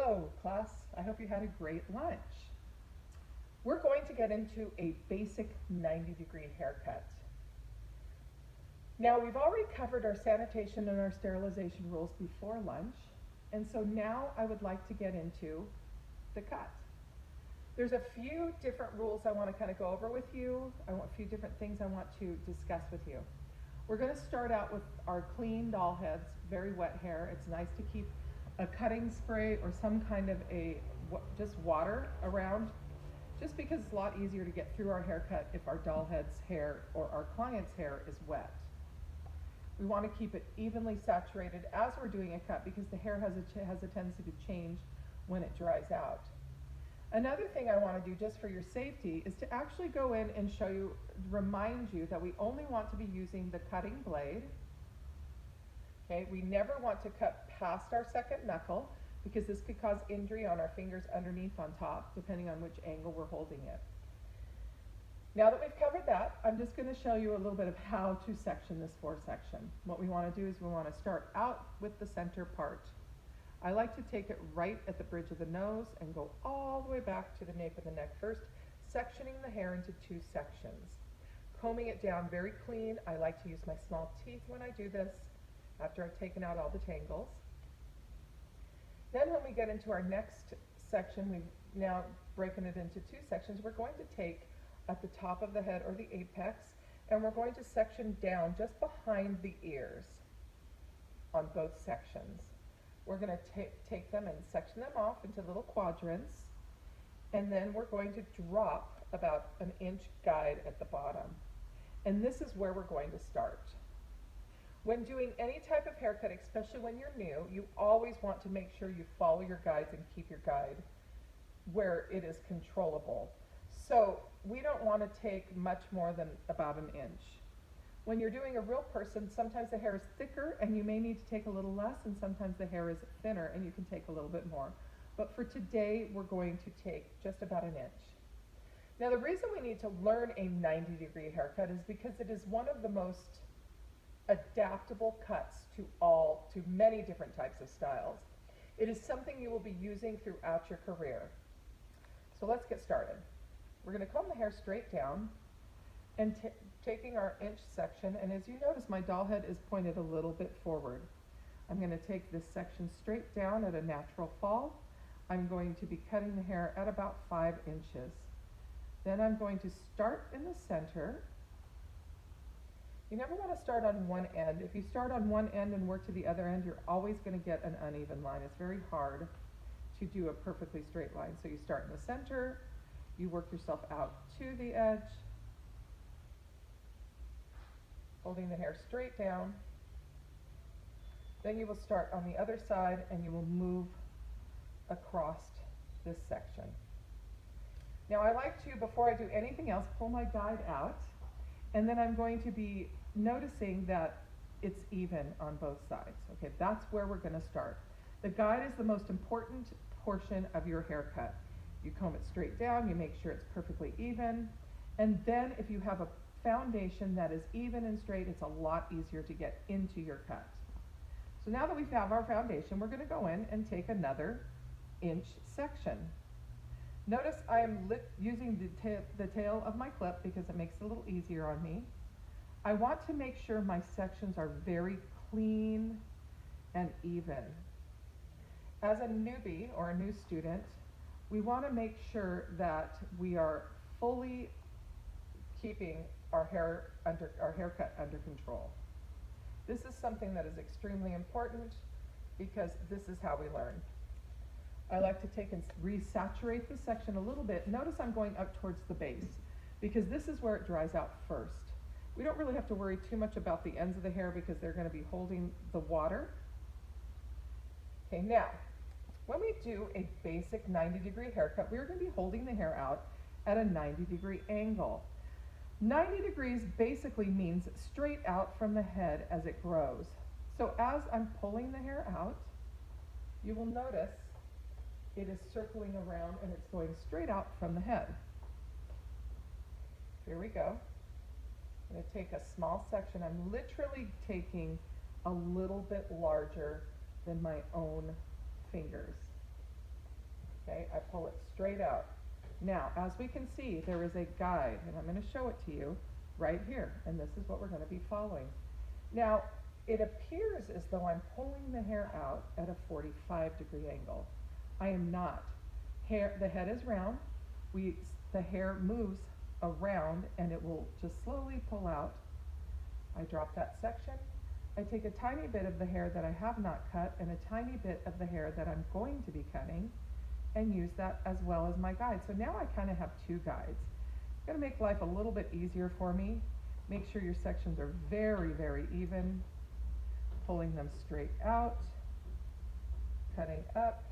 Hello, class. I hope you had a great lunch. We're going to get into a basic 90-degree haircut. Now, we've already covered our sanitation and our sterilization rules before lunch, and so now I would like to get into the cut. There's a few different rules I want to kind of go over with you. A few different things I want to discuss with you. We're going to start out with our clean doll heads, very wet hair. It's nice to keep a cutting spray or some kind of just water around, just because it's a lot easier to get through our haircut if our doll head's hair or our client's hair is wet. We want to keep it evenly saturated as we're doing a cut because the hair has a tendency to change when it dries out. Another thing I want to do just for your safety is to actually go in and remind you that we only want to be using the cutting blade. Okay, we never want to cut past our second knuckle because this could cause injury on our fingers underneath on top, depending on which angle we're holding it. Now that we've covered that, I'm just going to show you a little bit of how to section this section. What we want to do is we want to start out with the center part. I like to take it right at the bridge of the nose and go all the way back to the nape of the neck first, sectioning the hair into two sections. Combing it down very clean. I like to use my small teeth when I do this after I've taken out all the tangles. Then when we get into our next section, we've now broken it into two sections. We're going to take at the top of the head or the apex, and we're going to section down just behind the ears on both sections. We're going to take them and section them off into little quadrants, and then we're going to drop about an inch guide at the bottom. And this is where we're going to start. When doing any type of haircut, especially when you're new, you always want to make sure you follow your guides and keep your guide where it is controllable. So we don't want to take much more than about an inch. When you're doing a real person, sometimes the hair is thicker and you may need to take a little less, and sometimes the hair is thinner and you can take a little bit more. But for today, we're going to take just about an inch. Now, the reason we need to learn a 90-degree haircut is because it is one of the most adaptable cuts to many different types of styles. It is something you will be using throughout your career. So let's get started. We're going to comb the hair straight down and taking our inch section, and as you notice, my doll head is pointed a little bit forward. I'm going to take this section straight down at a natural fall. I'm going to be cutting the hair at about 5 inches. Then I'm going to start in the center. You never want to start on one end. If you start on one end and work to the other end, you're always going to get an uneven line. It's very hard to do a perfectly straight line. So you start in the center, you work yourself out to the edge, holding the hair straight down. Then you will start on the other side and you will move across this section. Now I like to, before I do anything else, pull my guide out, and then I'm going to be noticing that it's even on both sides. Okay, that's where we're going to start. The guide is the most important portion of your haircut. You comb it straight down, you make sure it's perfectly even, and then if you have a foundation that is even and straight, it's a lot easier to get into your cut. So now that we have our foundation, we're going to go in and take another inch section. Notice I am using the tail of my clip because it makes it a little easier on me. I want to make sure my sections are very clean and even. As a newbie or a new student, we want to make sure that we are fully keeping our haircut under control. This is something that is extremely important because this is how we learn. I like to take and resaturate the section a little bit. Notice I'm going up towards the base because this is where it dries out first. We don't really have to worry too much about the ends of the hair because they're going to be holding the water. Okay, now, when we do a basic 90-degree haircut, we're going to be holding the hair out at a 90-degree angle. 90 degrees basically means straight out from the head as it grows. So as I'm pulling the hair out, you will notice it is circling around and it's going straight out from the head. Here we go. I'm going to take a small section. I'm literally taking a little bit larger than my own fingers. Okay, I pull it straight out. Now, as we can see, there is a guide, and I'm going to show it to you right here, and this is what we're going to be following. Now, it appears as though I'm pulling the hair out at a 45-degree angle. I am not. The head is round. The hair moves around, and it will just slowly pull out. I drop that section. I take a tiny bit of the hair that I have not cut and a tiny bit of the hair that I'm going to be cutting, and use that as well as my guide. So now I kind of have two guides. It's going to make life a little bit easier for me. Make sure your sections are very, very even. Pulling them straight out, cutting up.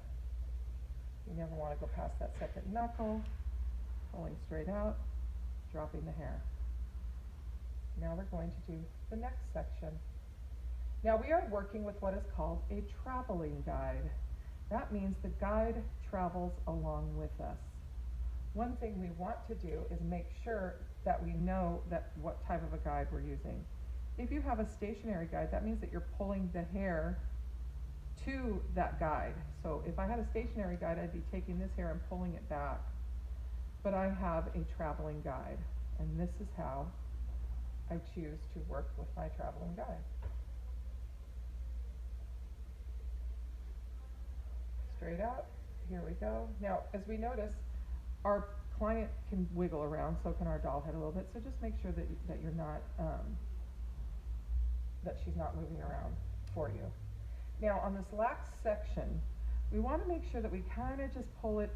You never want to go past that second knuckle. Pulling straight out, dropping the hair. Now we're going to do the next section. Now we are working with what is called a traveling guide. That means the guide travels along with us. One thing we want to do is make sure that we know that what type of a guide we're using. If you have a stationary guide, that means that you're pulling the hair to that guide. So if I had a stationary guide, I'd be taking this hair and pulling it back. But I have a traveling guide, and this is how I choose to work with my traveling guide. Straight out, here we go. Now, as we notice, our client can wiggle around, so can our doll head a little bit, so just make sure that you're not, that she's not moving around for you. Now, on this last section, we want to make sure that we kind of just pull it,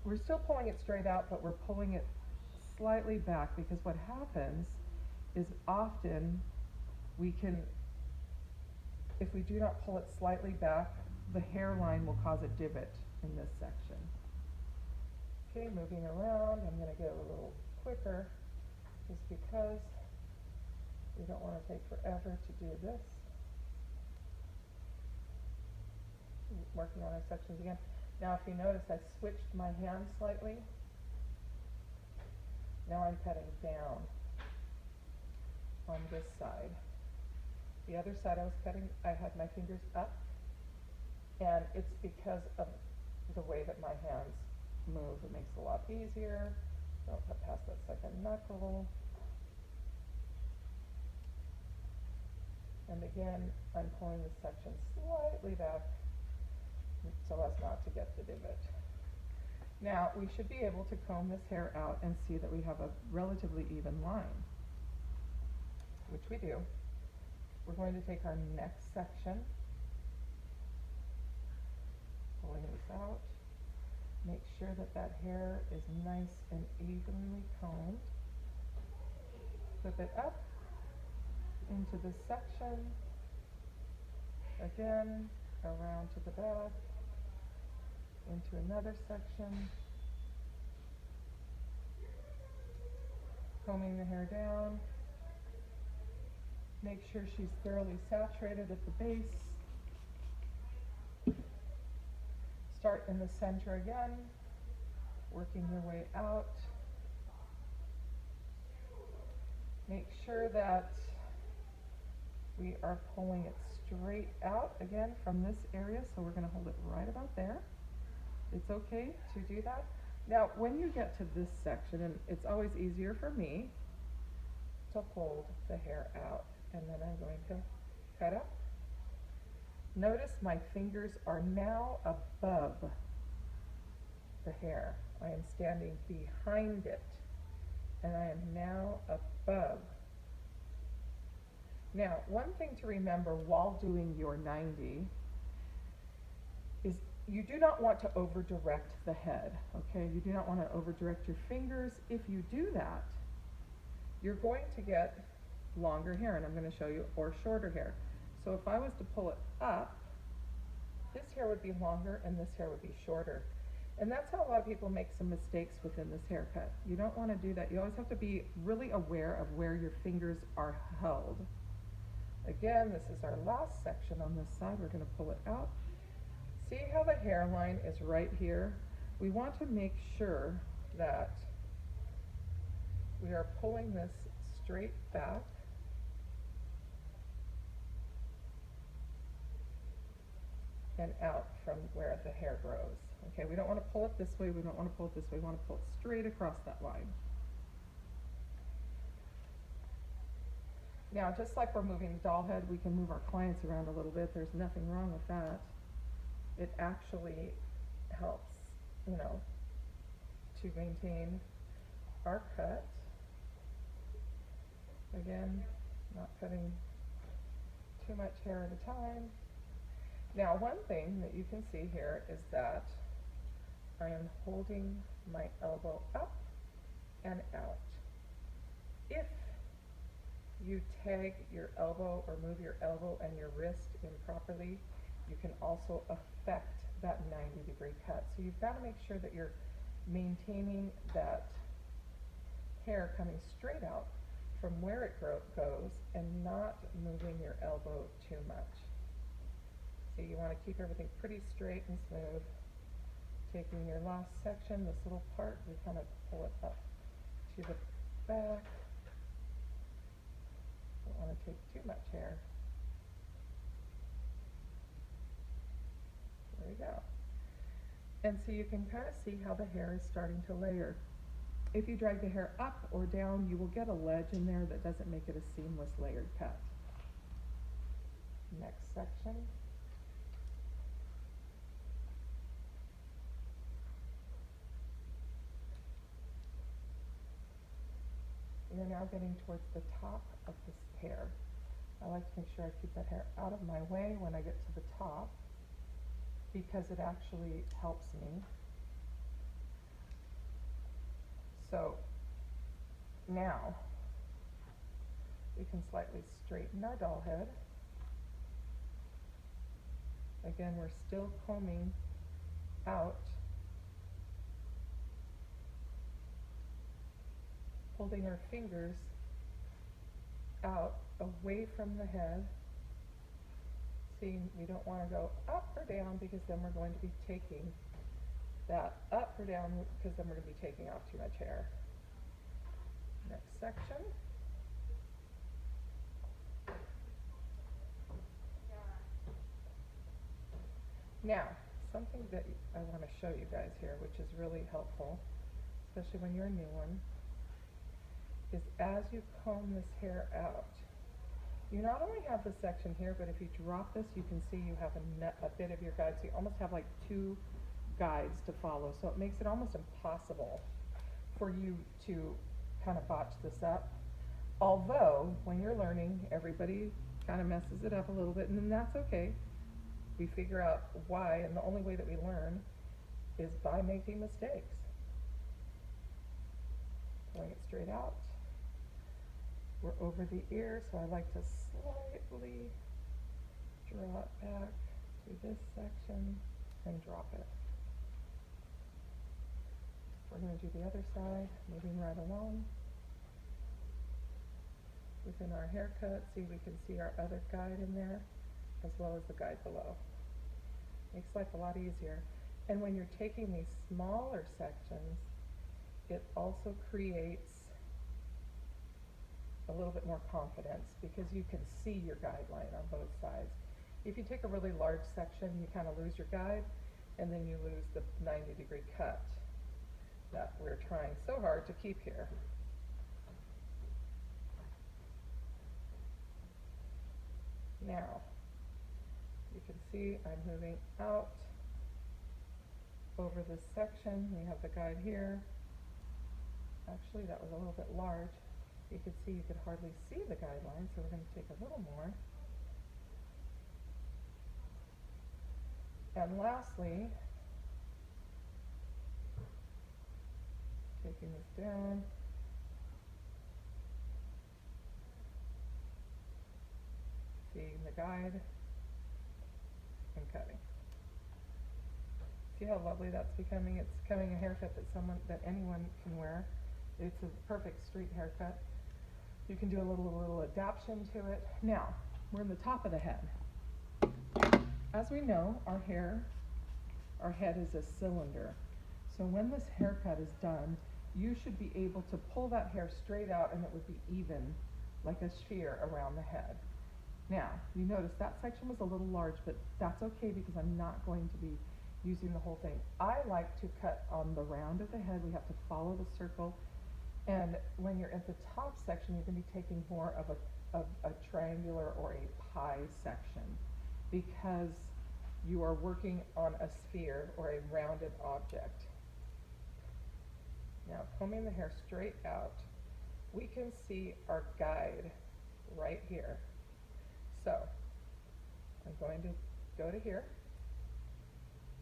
we're still pulling it straight out, but we're pulling it slightly back, because what happens is often we can, if we do not pull it slightly back, the hairline will cause a divot in this section. Okay, moving around, I'm going to go a little quicker just because we don't want to take forever to do this. Working on our sections again. Now if you notice, I switched my hand slightly. Now I'm cutting down on this side. The other side I was cutting, I had my fingers up, and it's because of the way that my hands move. It makes it a lot easier. Don't cut past that second knuckle. And again, I'm pulling this section slightly back so as not to get the divot. Now, we should be able to comb this hair out and see that we have a relatively even line, which we do. We're going to take our next section, pulling this out. Make sure that that hair is nice and evenly combed. Flip it up into this section, again, around to the back, into another section, combing the hair down. Make sure she's thoroughly saturated at the base. Start in the center again, working your way out. Make sure that we are pulling it straight out again from this area, so we're going to hold it right about there. It's okay to do that. Now, when you get to this section, and it's always easier for me to hold the hair out, and then I'm going to cut up. Notice my fingers are now above the hair. I am standing behind it, and I am now above. Now, one thing to remember while doing your 90 is you do not want to over-direct the head, okay? You do not want to over-direct your fingers. If you do that, you're going to get longer hair, and I'm going to show you, or shorter hair. So if I was to pull it up, this hair would be longer and this hair would be shorter. And that's how a lot of people make some mistakes within this haircut. You don't want to do that. You always have to be really aware of where your fingers are held. Again, this is our last section on this side. We're going to pull it out. See how the hairline is right here? We want to make sure that we are pulling this straight back. and out from where the hair grows. Okay, we don't want to pull it this way, we don't want to pull it this way, we want to pull it straight across that line. Now, just like we're moving the doll head, we can move our clients around a little bit. There's nothing wrong with that. It actually helps, you know, to maintain our cut. Again, not cutting too much hair at a time. Now, one thing that you can see here is that I am holding my elbow up and out. If you tag your elbow or move your elbow and your wrist improperly, you can also affect that 90-degree cut. So you've got to make sure that you're maintaining that hair coming straight out from where it goes and not moving your elbow too much. So you want to keep everything pretty straight and smooth. Taking your last section, this little part, we kind of pull it up to the back. Don't want to take too much hair. There we go. And so you can kind of see how the hair is starting to layer. If you drag the hair up or down, you will get a ledge in there that doesn't make it a seamless layered cut. Next section. We are now getting towards the top of this hair. I like to make sure I keep that hair out of my way when I get to the top, because it actually helps me. So now we can slightly straighten our doll head. Again, we're still combing out, holding our fingers out away from the head. See, we don't want to go up or down, because then we're going to be taking that up or down, because then we're going to be taking off too much hair. Next section. Now, something that I want to show you guys here, which is really helpful, especially when you're a new one, is as you comb this hair out, you not only have this section here, but if you drop this, you can see you have a bit of your guide. So you almost have like two guides to follow. So it makes it almost impossible for you to kind of botch this up. Although, when you're learning, everybody kind of messes it up a little bit, and then that's okay. We figure out why, and the only way that we learn is by making mistakes. Pulling it straight out. We're over the ear, so I like to slightly draw it back to this section and drop it. We're going to do the other side, moving right along. Within our haircut, see, we can see our other guide in there, as well as the guide below. Makes life a lot easier. And when you're taking these smaller sections, it also creates a little bit more confidence, because you can see your guideline on both sides. If you take a really large section, you kind of lose your guide, and then you lose the 90-degree cut that we're trying so hard to keep here. Now, you can see I'm moving out over this section. We have the guide here. Actually, that was a little bit large. You could see you could hardly see the guideline, so we're going to take a little more. And lastly, taking this down, seeing the guide, and cutting. See how lovely that's becoming? It's becoming a haircut that anyone can wear. It's a perfect street haircut. You can do a little adaptation to it. Now, we're in the top of the head. As we know, our head is a cylinder. So when this haircut is done, you should be able to pull that hair straight out, and it would be even, like a sphere around the head. Now, you notice that section was a little large, but that's okay because I'm not going to be using the whole thing. I like to cut on the round of the head. We have to follow the circle. And when you're at the top section, you're going to be taking more of a triangular or a pie section because you are working on a sphere or a rounded object. Now, combing the hair straight out, we can see our guide right here. So, I'm going to go to here,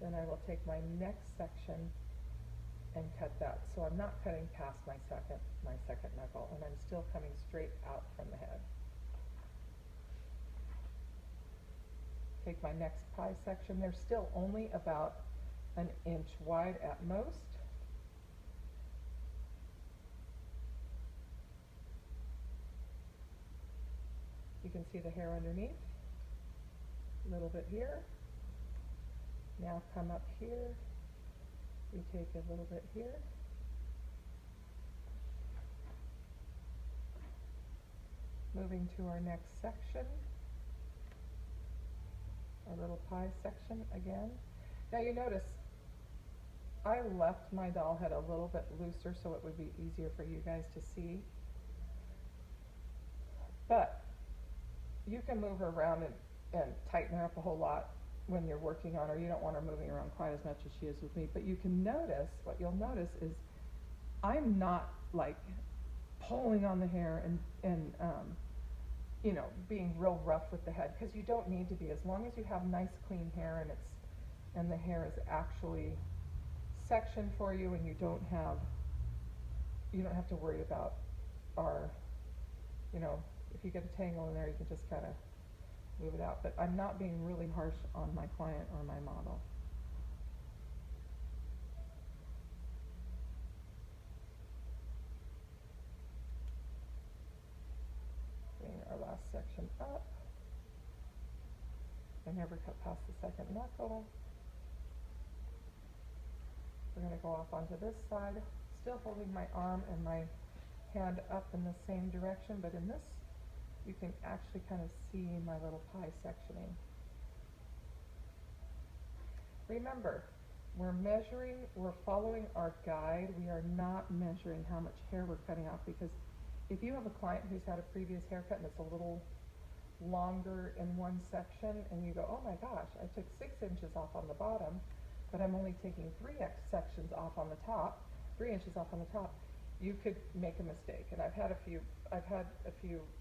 then I will take my next section and cut that. So I'm not cutting past my second knuckle, and I'm still coming straight out from the head. Take my next pie section. They're still only about an inch wide at most. You can see the hair underneath, a little bit here. Now come up here, we take a little bit here. Moving to our next section, our little pie section again. Now you notice I left my doll head a little bit looser so it would be easier for you guys to see. But you can move her around and tighten her up a whole lot when you're working on her. You don't want her moving around quite as much as she is with me. But you can notice, what you'll notice is I'm not like pulling on the hair and you know, being real rough with the head, because you don't need to be. As long as you have nice clean hair and the hair is actually sectioned for you, and you don't have to worry about you know, if you get a tangle in there, you can just kind of move it out. But I'm not being really harsh on my client or my model. Bring our last section up. I never cut past the second knuckle. We're going to go off onto this side, still holding my arm and my hand up in the same direction, but in this you can actually kind of see my little pie sectioning. Remember, we're following our guide. We are not measuring how much hair we're cutting off, because if you have a client who's had a previous haircut and it's a little longer in one section, and you go, oh my gosh, I took 6 inches off on the bottom, but I'm only taking 3 sections off on the top, 3 inches off on the top, you could make a mistake. And I've had a few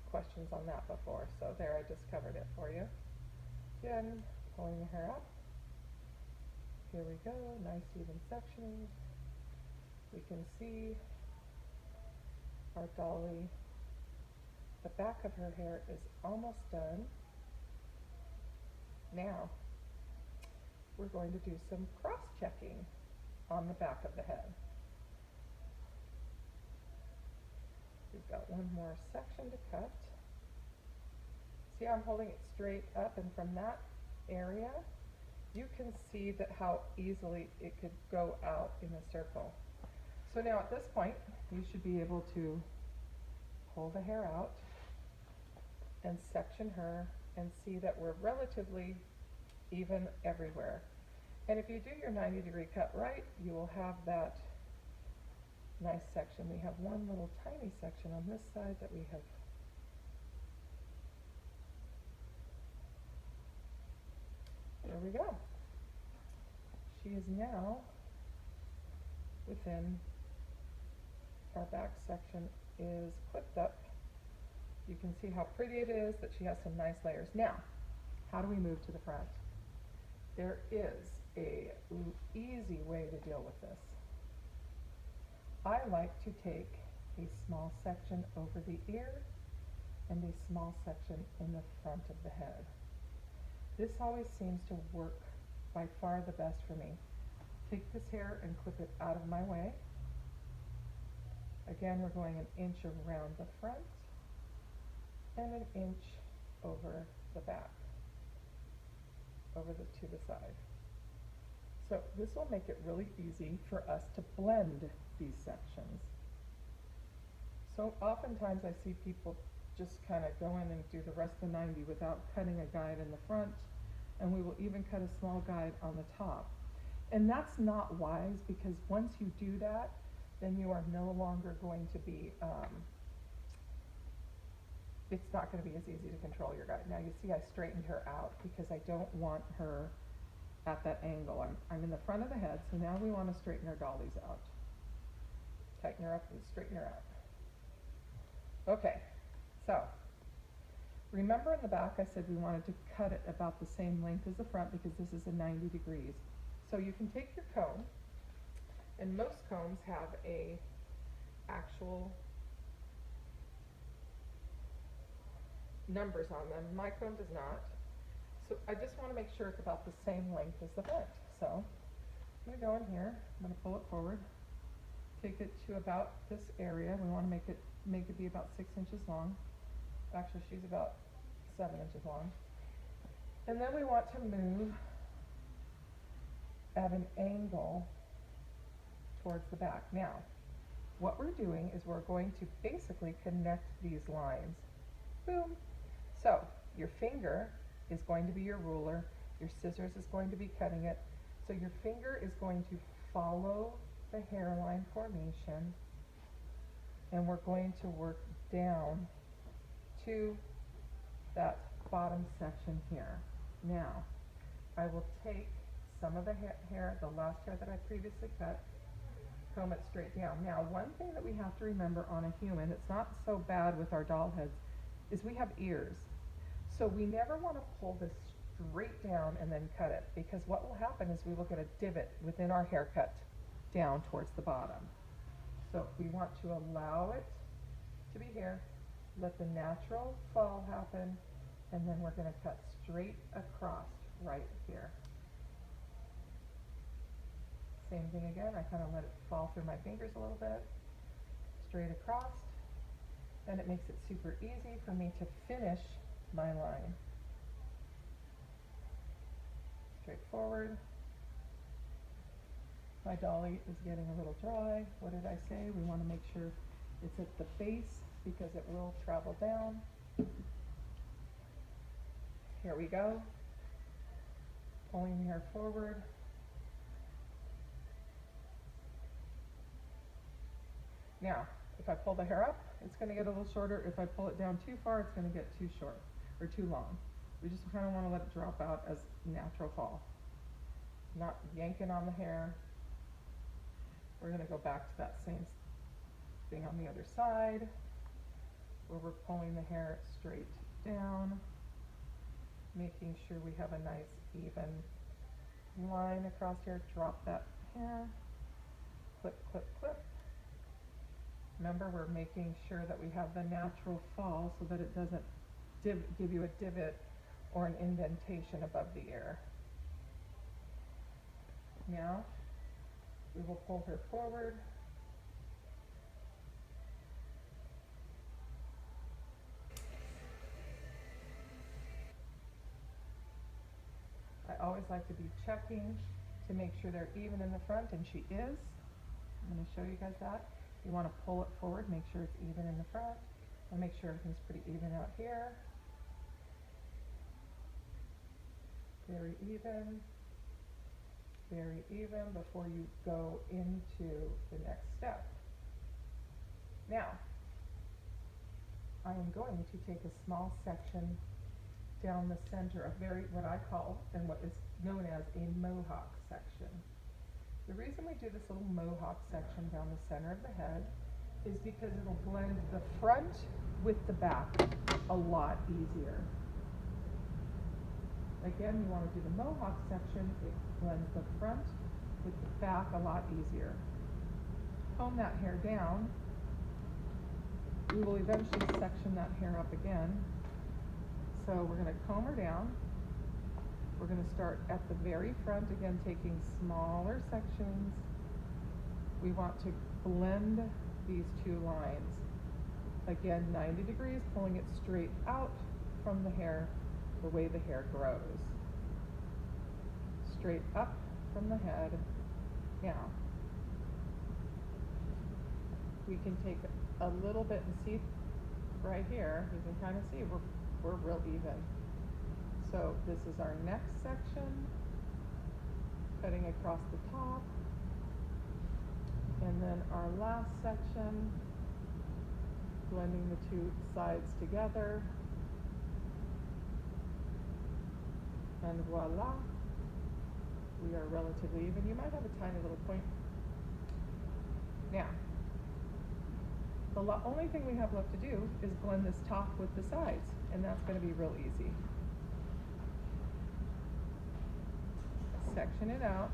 questions on that before, so there, I just covered it for you. Again, pulling the hair up. Here we go, nice even sectioning. We can see our dolly. The back of her hair is almost done. Now, we're going to do some cross-checking on the back of the head. We've got one more section to cut. See how I'm holding it straight up, and from that area, you can see that how easily it could go out in a circle. So now at this point, you should be able to pull the hair out and section her and see that we're relatively even everywhere. And if you do your 90-degree cut right, you will have that nice section. We have one little tiny section on this side that we have. There we go. She is now within, our back section is clipped up. You can see how pretty it is, that she has some nice layers. Now, how do we move to the front? There is an easy way to deal with this. I like to take a small section over the ear and a small section in the front of the head. This always seems to work by far the best for me. Take this hair and clip it out of my way. Again, we're going an inch around the front and an inch over the back, to the side. So this will make it really easy for us to blend these sections. So oftentimes I see people just kind of go in and do the rest of the 90 without cutting a guide in the front, and we will even cut a small guide on the top. And that's not wise, because once you do that, then you are no longer going to be, it's not going to be as easy to control your guide. Now you see I straightened her out because I don't want her at that angle. I'm in the front of the head, so now we want to straighten our dollies out. Tighten her up and straighten her out. Okay, so remember in the back I said we wanted to cut it about the same length as the front because this is a 90 degrees. So you can take your comb, and most combs have a actual numbers on them. My comb does not. So I just want to make sure it's about the same length as the front. So I'm going to go in here, I'm going to pull it forward, take it to about this area. We want to make it be about 6 inches long. Actually, she's about 7 inches long. And then we want to move at an angle towards the back. Now, what we're doing is we're going to basically connect these lines. Boom. So your finger is going to be your ruler, your scissors is going to be cutting it. So your finger is going to follow the hairline formation, and we're going to work down to that bottom section here. Now, I will take some of the hair, the last hair that I previously cut, comb it straight down. Now, one thing that we have to remember on a human, it's not so bad with our doll heads, is we have ears. So we never want to pull this straight down and then cut it, because what will happen is we will get a divot within our haircut down towards the bottom. So we want to allow it to be here, let the natural fall happen, and then we're going to cut straight across right here. Same thing again, I kind of let it fall through my fingers a little bit, straight across, and it makes it super easy for me to finish my line. Straight forward. My dolly is getting a little dry. What did I say? We want to make sure it's at the base because it will travel down. Here we go. Pulling the hair forward. Now, if I pull the hair up, it's going to get a little shorter. If I pull it down too far, it's going to get too short or too long. We just kind of want to let it drop out as natural fall. Not yanking on the hair. We're going to go back to that same thing on the other side, where we're pulling the hair straight down, making sure we have a nice even line across here. Drop that hair, clip, clip, clip. Remember, we're making sure that we have the natural fall so that it doesn't give you a divot or an indentation above the ear. Now, we will pull her forward. I always like to be checking to make sure they're even in the front, and she is. I'm going to show you guys that. You want to pull it forward, make sure it's even in the front, and make sure everything's pretty even out here. Very even before you go into the next step. Now, I am going to take a small section down the center of what I call, and what is known as a mohawk section. The reason we do this little mohawk section down the center of the head is because it'll blend the front with the back a lot easier. Again, you want to do the mohawk section, it blends the front with the back a lot easier. Comb that hair down. We will eventually section that hair up again. So we're going to comb her down. We're going to start at the very front, again taking smaller sections. We want to blend these two lines. Again, 90 degrees, pulling it straight out from the hair, the way the hair grows. Straight up from the head. Now, we can take a little bit and see right here, you can kind of see we're real even. So this is our next section, cutting across the top, and then our last section, blending the two sides together, and voila, we are relatively even. You might have a tiny little point. Now, the only thing we have left to do is blend this top with the sides, and that's going to be real easy. Section it out,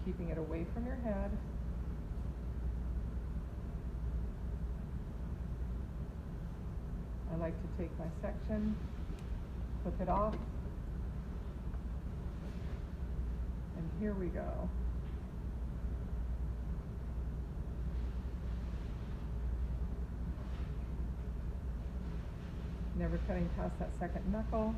keeping it away from your head. I like to take my section, clip it off, and here we go. Never cutting past that second knuckle.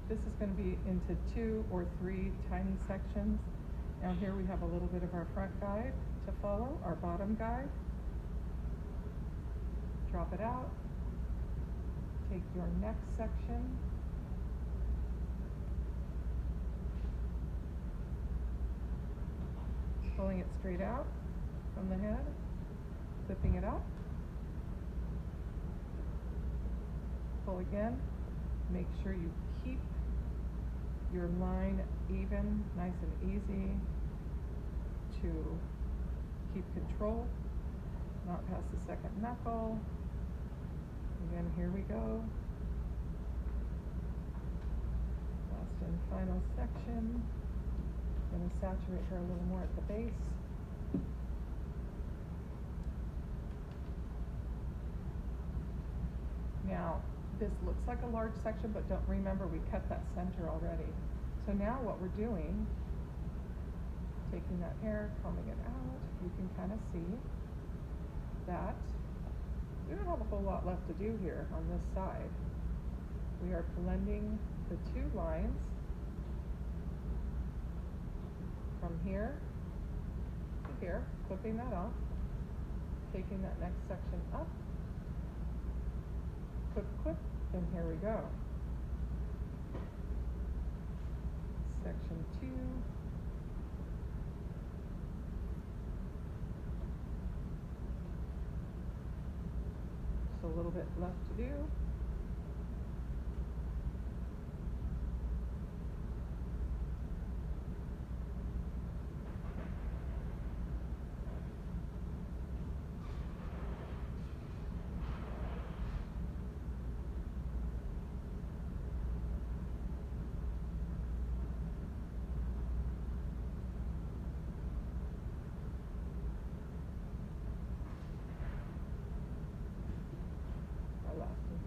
This is going to be into 2 or 3 tiny sections. Now here we have a little bit of our front guide to follow, our bottom guide. Drop it out. Take your next section. Pulling it straight out from the head, clipping it up. Pull again. Make sure you keep your line even, nice and easy to keep control, not past the second knuckle. Again, here we go. Last and final section. I'm going to saturate her a little more at the base. Now, this looks like a large section, but don't remember we cut that center already. So now what we're doing, taking that hair, combing it out, you can kind of see that we don't have a whole lot left to do here on this side. We are blending the two lines from here to here, clipping that off, taking that next section up, clip, clip, and here we go. Section 2. Just a little bit left to do.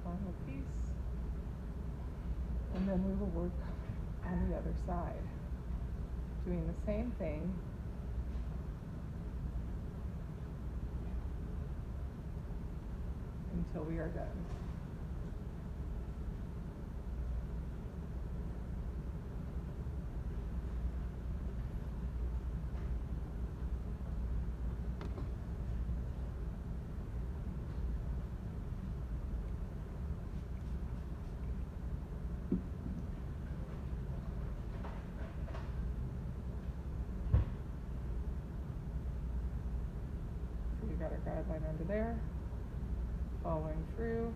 Final piece, and then we will work on the other side, doing the same thing until we are done. Got our guideline under there, following through,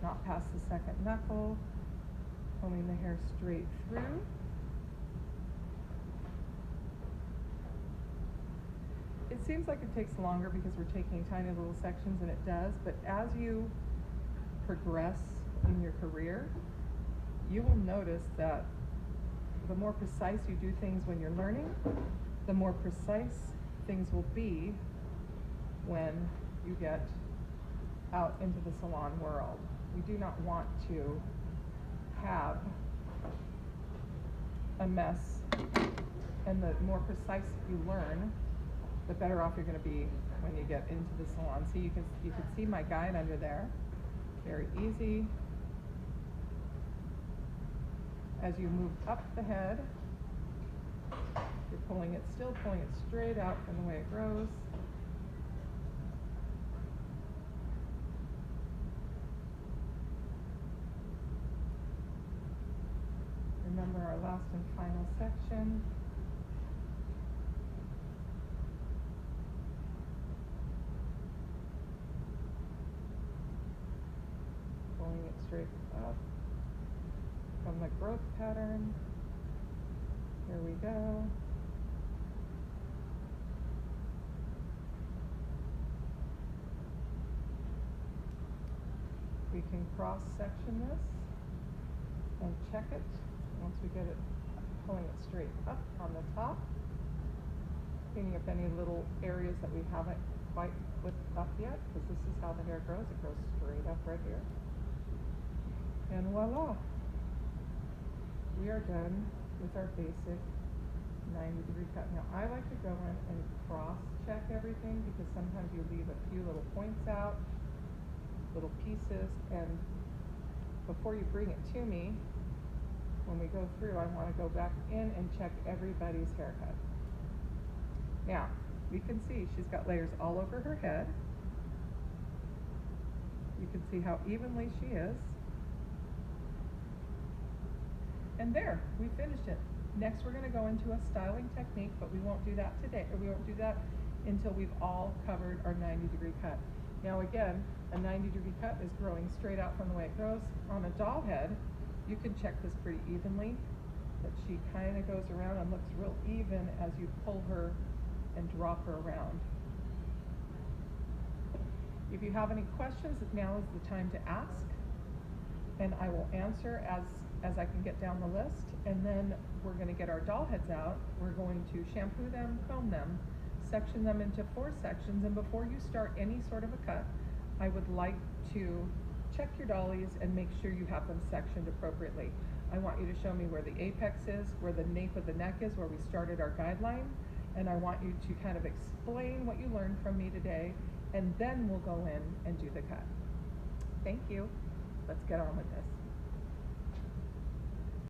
not past the second knuckle, combing the hair straight through. It seems like it takes longer because we're taking tiny little sections, and it does, but as you progress in your career, you will notice that the more precise you do things when you're learning, the more precise things will be when you get out into the salon world. We do not want to have a mess, and the more precise you learn, the better off you're going to be when you get into the salon. So you can see my guide under there. Very easy. As you move up the head, You're still pulling it straight out from the way it grows. Remember our last and final section. Pulling it straight up from the growth pattern. Here we go. We can cross-section this and check it once we get it, pulling it straight up on the top, cleaning up any little areas that we haven't quite put up yet, because this is how the hair grows. It grows straight up right here. And voila! We are done with our basic 90-degree cut. Now I like to go in and cross-check everything, because sometimes you leave a few little points out, little pieces, and before you bring it to me, when we go through, I want to go back in and check everybody's haircut. Now, we can see she's got layers all over her head. You can see how evenly she is. And there, we finished it. Next, we're going to go into a styling technique, but we won't do that today, or we won't do that until we've all covered our 90-degree cut. Now again, a 90-degree cut is growing straight out from the way it grows. On a doll head, you can check this pretty evenly, that she kind of goes around and looks real even as you pull her and drop her around. If you have any questions, now is the time to ask, and I will answer as I can get down the list. And then we're going to get our doll heads out. We're going to shampoo them, comb them, section them into 4 sections, and before you start any sort of a cut, I would like to check your dollies and make sure you have them sectioned appropriately. I want you to show me where the apex is, where the nape of the neck is, where we started our guideline, and I want you to kind of explain what you learned from me today, and then we'll go in and do the cut. Thank you. Let's get on with this.